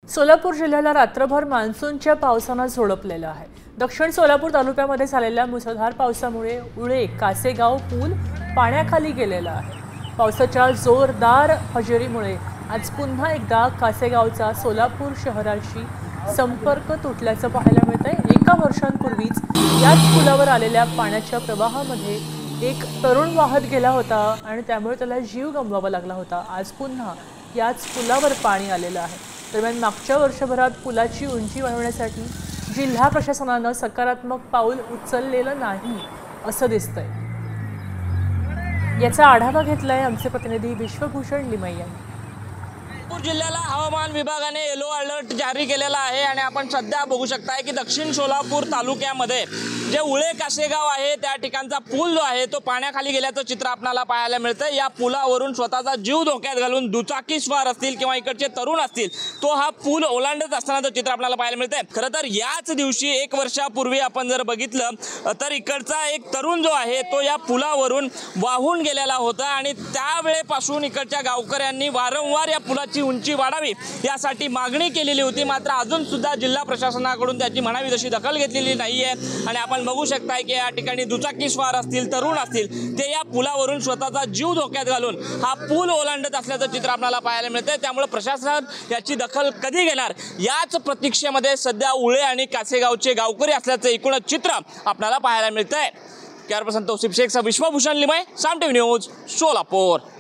सोलापूर जिल्ह्याला रात्रभर मान्सूनच्या पावसानं झोडपलेलं आहे। दक्षिण सोलापूर तालुक्यामध्ये झालेल्या मुसळधार पावसामुळे उळे कासेगाव पूल पाण्याखाली गेलेला आहे। पावसाच्या जोरदार हजेरीमुळे आज पुन्हा एकदा कासेगावचा सोलापूर शहराशी संपर्क तुटल्याचं पाहायला मिळतंय। एका वर्षांपूर्वीच याच पुलावर आलेल्या पाण्याच्या प्रवाहामध्ये एक तरुण वाहत गेला होता आणि त्यामुळे त्याला जीव गमवावा लागला होता। आज पुन्हा याच पुलावर पाणी आलेलं आहे। दरम्यान मागच्या वर्षभरात पुलाची उंची वाढवण्यासाठी जिल्हा प्रशासनाने सकारात्मक पाऊल उचललेलं नाही असं दिसतंय। याचा आढावा घेतलाय आमचे प्रतिनिधी विश्वभूषण लिमये यांनी। सोलापूर जिल्ह्याला हवामान विभागाने येलो अलर्ट जारी केलेला आहे आणि आपण सध्या बघू शकताय की दक्षिण सोलापूर तालुक्यामध्ये जे उळे कासेगाव आहे त्या ठिकाणचा पूल जो आहे तो पाण्याखाली गेल्याचं चित्र आपल्याला पाहायला मिळतं। या पुलावरून स्वतःचा जीव धोक्यात घालून दुचाकी स्वार असतील किंवा इकडचे तरुण असतील तो हा पूल ओलांडत असतानाचं चित्र आपल्याला पाहायला मिळतंय। खरं तर याच दिवशी एक वर्षापूर्वी आपण जर बघितलं तर इकडचा एक तरुण जो आहे तो या पुलावरून वाहून गेलेला होता आणि त्यावेळेपासून इकडच्या गावकऱ्यांनी वारंवार या पुलाची उंची वाढावी यासाठी मागणी केलेली होती। मात्र अजून सुद्धा जिल्हा प्रशासनाकडून त्याची म्हणावी तशी दखल घेतलेली नाहीये आणि आपण बघू शकताय की या ठिकाणी दुचाकी स्वार असतील तरुण असतील ते या पुलावरून स्वतःचा जीव धोक्यात घालून हा पूल ओलांडत असल्याचं चित्र आपल्याला पाहायला मिळतंय। त्यामुळे प्रशासन याची दखल कधी घेणार याच प्रतीक्षेमध्ये सध्या उळे आणि कासेगावचे गावकरी असल्याचं एकूणच चित्र आपल्याला पाहायला मिळतंय। कॅमेरा पर्सन तौसिफ शेख, विश्वभूषण लिमये, साम टीव्ही न्यूज, सोलापूर।